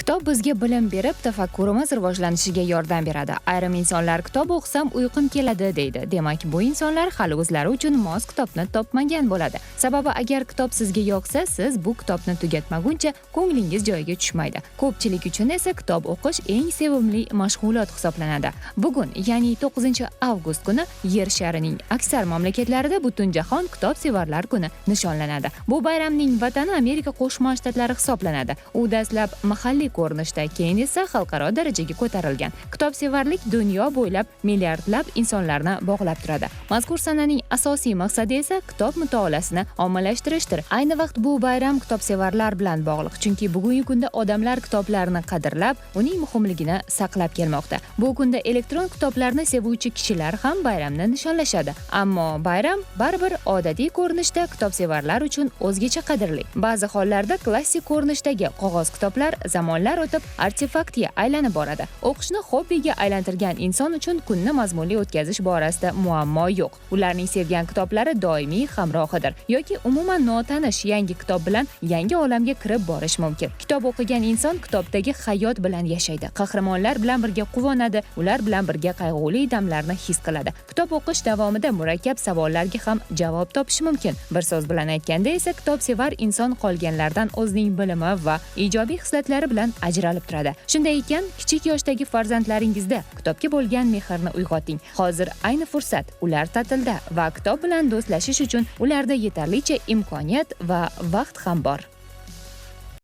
Kitob bizga bilim berib, tafakkurimiz rivojlanishiga yordam beradi. Ayrim insonlar kitob o'qisam uyqum keladi deydi. Demak, bu insonlar hali o'zlari uchun mos kitobni topmagan bo'ladi. Sababi agar kitob sizga yoqsa, siz bu kitobni tugatmaguncha ko'nglingiz joyiga tushmaydi. Ko'pchilik uchun esa kitob o'qish eng sevimli mashg'ulot hisoblanadi. Bugun, ya'ni 9-avgust kuni Yer sharining aksar mamlakatlarida Butunjahon kitobsevarlar kuni nishonlanadi. Bu bayramning vatani Amerika Qo'shma Shtatlari hisoblanadi. U dastlab mahalliy ko'rinishda, keyin esa xalqaro darajaga ko'tarilgan. Kitobsevarlik dunyo bo'ylab milliardlab insonlarni bog'lab turadi. Mazkur sananing asosiy maqsadi esa kitob mutolaasini ommalashtirishdir. Ayni vaqt bu bayram kitobsevarlar bilan bog'liq, chunki bugungi kunda odamlar kitoblarni qadrlab, uning muhimligini saqlab kelmoqda. Bu kunda elektron kitoblarni sevuvchi kishilar ham bayramni nishonlashadi. Ammo bayram baribir odatiy ko'rinishda kitobsevarlar uchun o'zgacha qadrli. Ba'zi hollarda klassik ko'rinishdagi qog'oz kitoblar zamonlar o'tib artefaktga aylanib boradi. O'qishni hobbiga aylantirgan inson uchun kunni mazmunli o'tkazish borasida muammo yo'q. Ularning sevgan kitoblari doimiy hamrohidir yoki umuman notanish yangi kitob bilan yangi olamga kirib borish mumkin. Kitob o'qigan inson kitobdagi hayot bilan yashaydi. Qahramonlar bilan birga quvonadi, ular bilan birga qayg'uli damlarni his qiladi. Kitob o'qish davomida murakkab savollarga ham javob topish mumkin. Bir so'z bilan aytganda esa kitobsevar inson qolganlardan o'zining bilimi va ijobiy hislatlari bilan ajralib turadi. Shunday ekan, kichik yoshdagi farzandlaringizda kitobga bo'lgan mehrni uyg'oting. Hozir ayni fursat, ular ta'tilda va kitob bilan do'stlashish uchun ularda yetarlicha imkoniyat va vaqt ham bor.